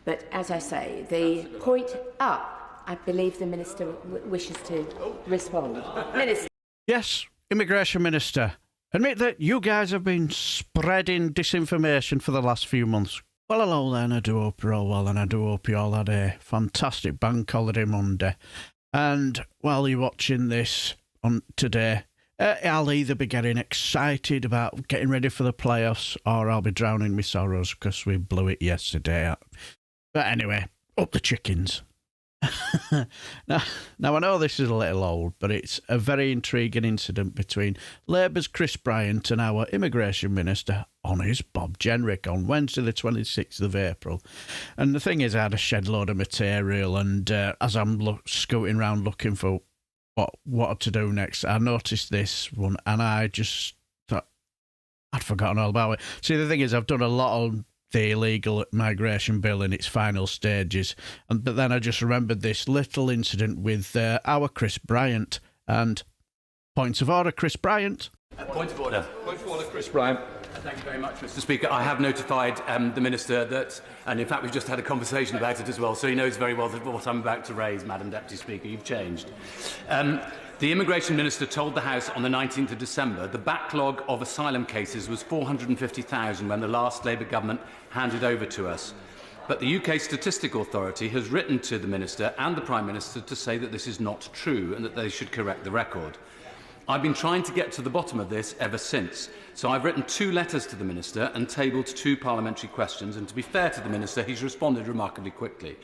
But as I say, the point up, I believe the Minister wishes to respond. Minister. Yes, Immigration Minister. Admit that you guys have been spreading disinformation for the last few months. Well, hello then, I do hope you're all well, and I do hope you all had a fantastic bank holiday Monday. And while you're watching this on today, I'll either be getting excited about getting ready for the playoffs, or I'll be drowning my sorrows because we blew it yesterday. But anyway, up the chickens. Now, I know this is a little old, but it's a very intriguing incident between Labour's Chris Bryant and our Immigration Minister, honest Bob Jenrick, on Wednesday the 26th of April. And the thing is, I had a shed load of material, and as I'm scooting around looking for what to do next, I noticed this one, and I just thought I'd forgotten all about it. See, the thing is, I've done a lot of the illegal migration bill in its final stages, but then I just remembered this little incident with our Chris Bryant. And points of order, Chris Bryant. Point of order. Point of order, Chris Bryant. Thank you very much, Mr. Speaker. I have notified the Minister that, and in fact we've just had a conversation about it as well, so he knows very well that what I'm about to raise, Madam Deputy Speaker. You've changed. The Immigration Minister told the House on the 19th of December the backlog of asylum cases was 450,000 when the last Labour government handed over to us. But the UK Statistical Authority has written to the Minister and the Prime Minister to say that this is not true and that they should correct the record. I've been trying to get to the bottom of this ever since, so I've written 2 letters to the Minister and tabled 2 parliamentary questions, and to be fair to the Minister, he's responded remarkably quickly.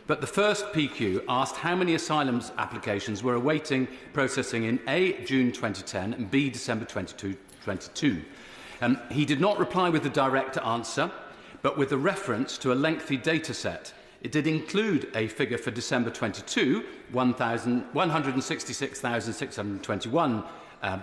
But the first PQ asked how many asylum applications were awaiting processing in A, June 2010 and B, December 2022. He did not reply with a direct answer, but with a reference to a lengthy data set. It did include a figure for December 22, 166,621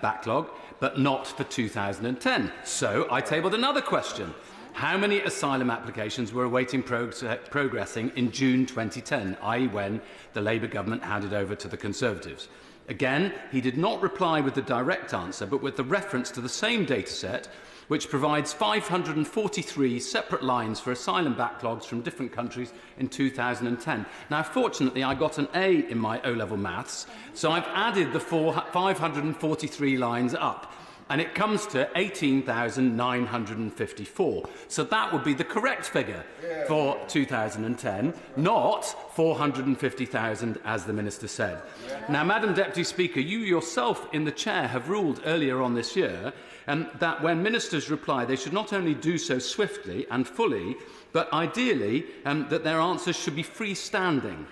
backlog, but not for 2010. So I tabled another question. How many asylum applications were awaiting progressing in June 2010, i.e. when the Labour government handed over to the Conservatives? Again, he did not reply with the direct answer, but with the reference to the same data set, which provides 543 separate lines for asylum backlogs from different countries in 2010. Now, fortunately, I got an A in my O-level maths, so I've added the 543 lines up, and it comes to 18,954. So that would be the correct figure for 2010, not 450,000, as the Minister said. Now, Madam Deputy Speaker, you yourself in the Chair have ruled earlier on this year that when ministers reply, they should not only do so swiftly and fully, but ideally that their answers should be freestanding.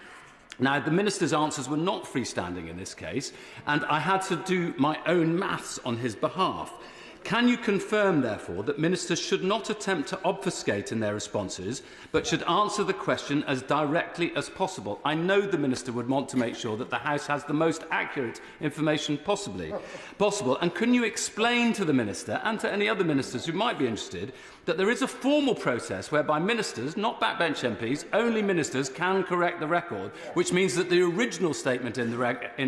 Now, the Minister's answers were not freestanding in this case, and I had to do my own maths on his behalf. Can you confirm, therefore, that ministers should not attempt to obfuscate in their responses, but should answer the question as directly as possible? I know the Minister would want to make sure that the House has the most accurate information possible. And can you explain to the Minister and to any other ministers who might be interested that there is a formal process whereby ministers, not backbench MPs, only ministers can correct the record, which means that the original statement in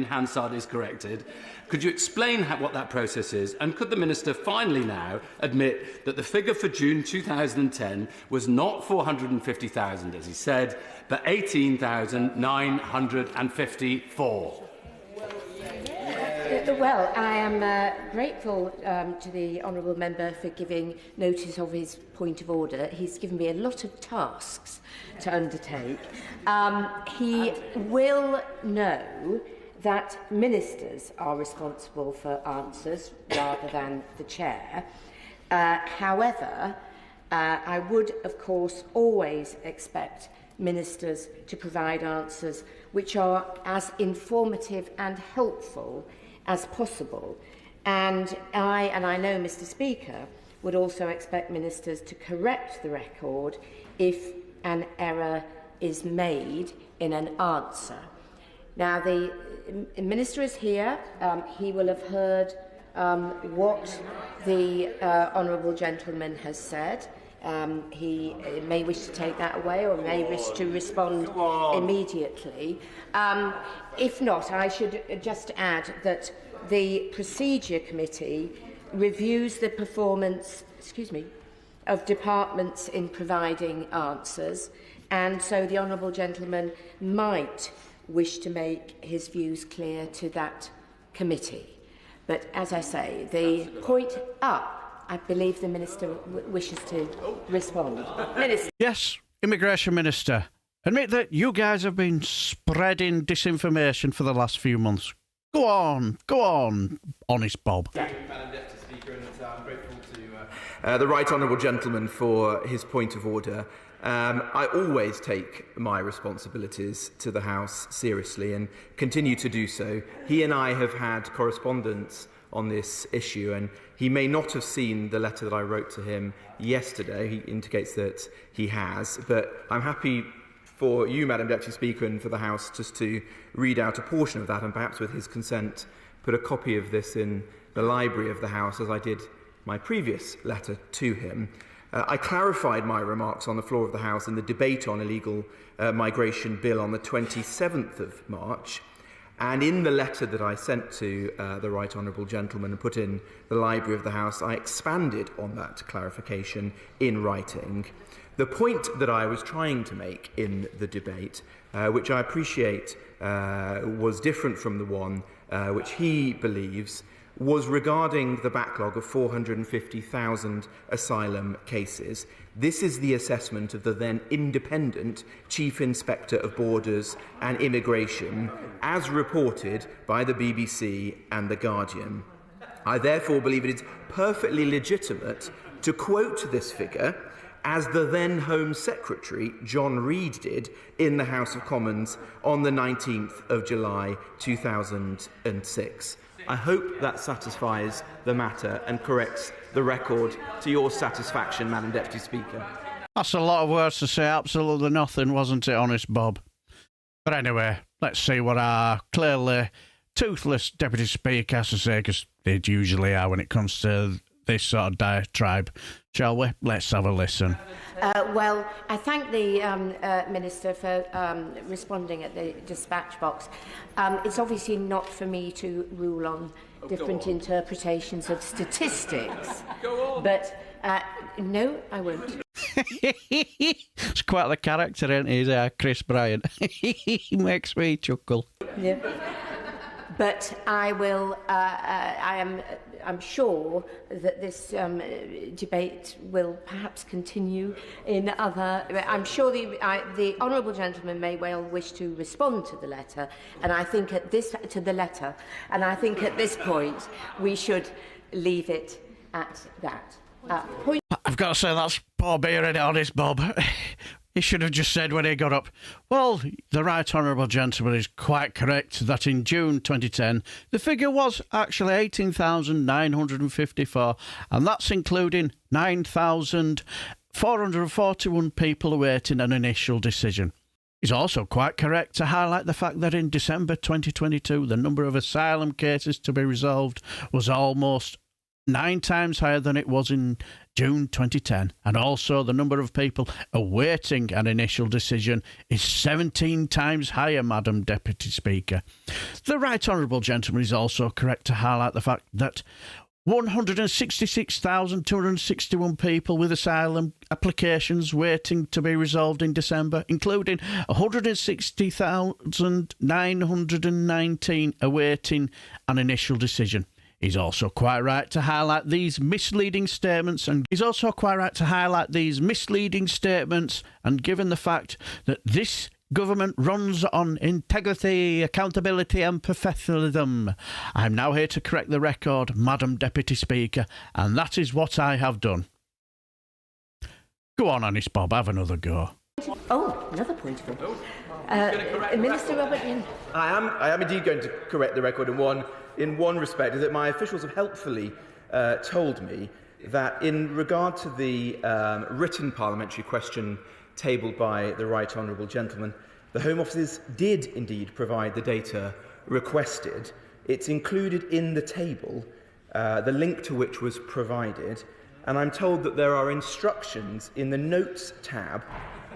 Hansard is corrected? Could you explain what that process is? And could the Minister finally now admit that the figure for June 2010 was not 450,000, as he said, but 18,954? Well, I am grateful to the honourable member for giving notice of his point of order. He's given me a lot of tasks to undertake. He will know that ministers are responsible for answers rather than the chair. However, I would, of course, always expect ministers to provide answers which are as informative and helpful as possible. And I know Mr. Speaker would also expect ministers to correct the record if an error is made in an answer. Now, the Minister is here. He will have heard what the honourable gentleman has said. He may wish to take that away or may wish to respond immediately. If not, I should just add that the Procedure Committee reviews the performance of departments in providing answers, and so the honourable gentleman might wish to make his views clear to that committee. But as I say, the point up, I believe the Minister wishes to respond. Minister. Yes, Immigration Minister. Admit that you guys have been spreading disinformation for the last few months. Go on, honest Bob. Thank you, Madam Deputy Speaker, and I'm grateful to the Right Honourable Gentleman for his point of order. I always take my responsibilities to the House seriously and continue to do so. He and I have had correspondence on this issue, and he may not have seen the letter that I wrote to him yesterday. He indicates that he has, but I'm happy for you, Madam Deputy Speaker, and for the House just to read out a portion of that, and perhaps with his consent put a copy of this in the library of the House, as I did my previous letter to him. I clarified my remarks on the floor of the House in the debate on illegal migration bill on the 27th of March, and in the letter that I sent to the Right Honourable Gentleman and put in the library of the House, I expanded on that clarification in writing. The point that I was trying to make in the debate, which I appreciate was different from the one which he believes, was regarding the backlog of 450,000 asylum cases. This is the assessment of the then independent Chief Inspector of Borders and Immigration, as reported by the BBC and The Guardian. I therefore believe it is perfectly legitimate to quote this figure, as the then Home Secretary, John Reid, did in the House of Commons on the 19th of July 2006. I hope that satisfies the matter and corrects the record to your satisfaction, Madam Deputy Speaker. That's a lot of words to say absolutely nothing, wasn't it, honest Bob? But anyway, let's see what our clearly toothless Deputy Speaker has to say, because they usually are when it comes to this sort of diatribe. Shall we? Let's have a listen. Well, I thank the Minister for responding at the dispatch box. It's obviously not for me to rule on different interpretations of statistics. But no, I won't. It's quite the character, isn't he, Chris Bryant? He makes me chuckle. Yeah. But I will. I'm sure that this debate will perhaps continue in other. I'm sure the honourable gentleman may well wish to respond to the letter, and I think at this point we should leave it at that. Point. I've got to say that's poor being honest, Bob. He should have just said when he got up, well, the Right Honourable Gentleman is quite correct that in June 2010, the figure was actually 18,954, and that's including 9,441 people awaiting an initial decision. He's also quite correct to highlight the fact that in December 2022, the number of asylum cases to be resolved was almost 9 times higher than it was in June 2010, and also the number of people awaiting an initial decision is 17 times higher, Madam Deputy Speaker. The Right Honourable Gentleman is also correct to highlight the fact that 166,261 people with asylum applications waiting to be resolved in December, including 160,919 awaiting an initial decision. He's also quite right to highlight these misleading statements, and given the fact that this government runs on integrity, accountability and professionalism. I'm now here to correct the record, Madam Deputy Speaker, and that is what I have done. Go on, honest Bob, have another go. Oh, another point of order. Minister Robert Jenrick. I am indeed going to correct the record in one respect, is that my officials have helpfully told me that in regard to the written parliamentary question tabled by the Right Honourable Gentleman, the Home Offices did indeed provide the data requested. It's included in the table, the link to which was provided, and I'm told that there are instructions in the Notes tab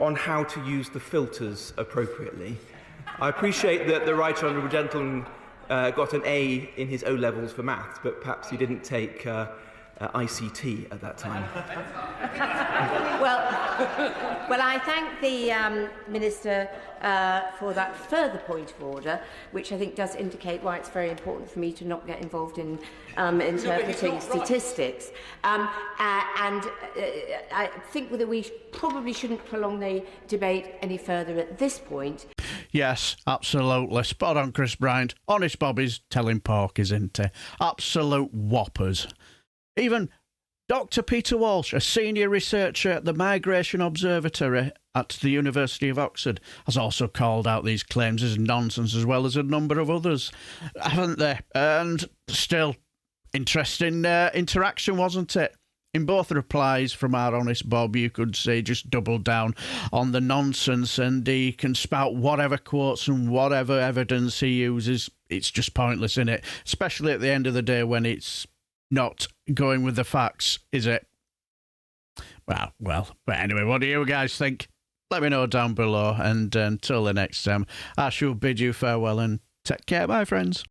on how to use the filters appropriately. I appreciate that the Right Honourable Gentleman got an A in his O-levels for maths, but perhaps he didn't take ICT at that time. Well, I thank the Minister for that further point of order, which I think does indicate why it's very important for me to not get involved in interpreting statistics. And I think that we probably shouldn't prolong the debate any further at this point. Yes, absolutely. Spot on, Chris Bryant. Honest Bobby's telling pork, isn't he? Absolute whoppers. Even Dr. Peter Walsh, a senior researcher at the Migration Observatory at the University of Oxford, has also called out these claims as nonsense, as well as a number of others, haven't they? And still, interesting interaction, wasn't it? In both replies from our honest Bob, you could say just double down on the nonsense, and he can spout whatever quotes and whatever evidence he uses. It's just pointless, isn't it? Especially at the end of the day when it's not going with the facts, is it? Well, but anyway, what do you guys think? Let me know down below, and until the next time, I shall bid you farewell and take care, my friends.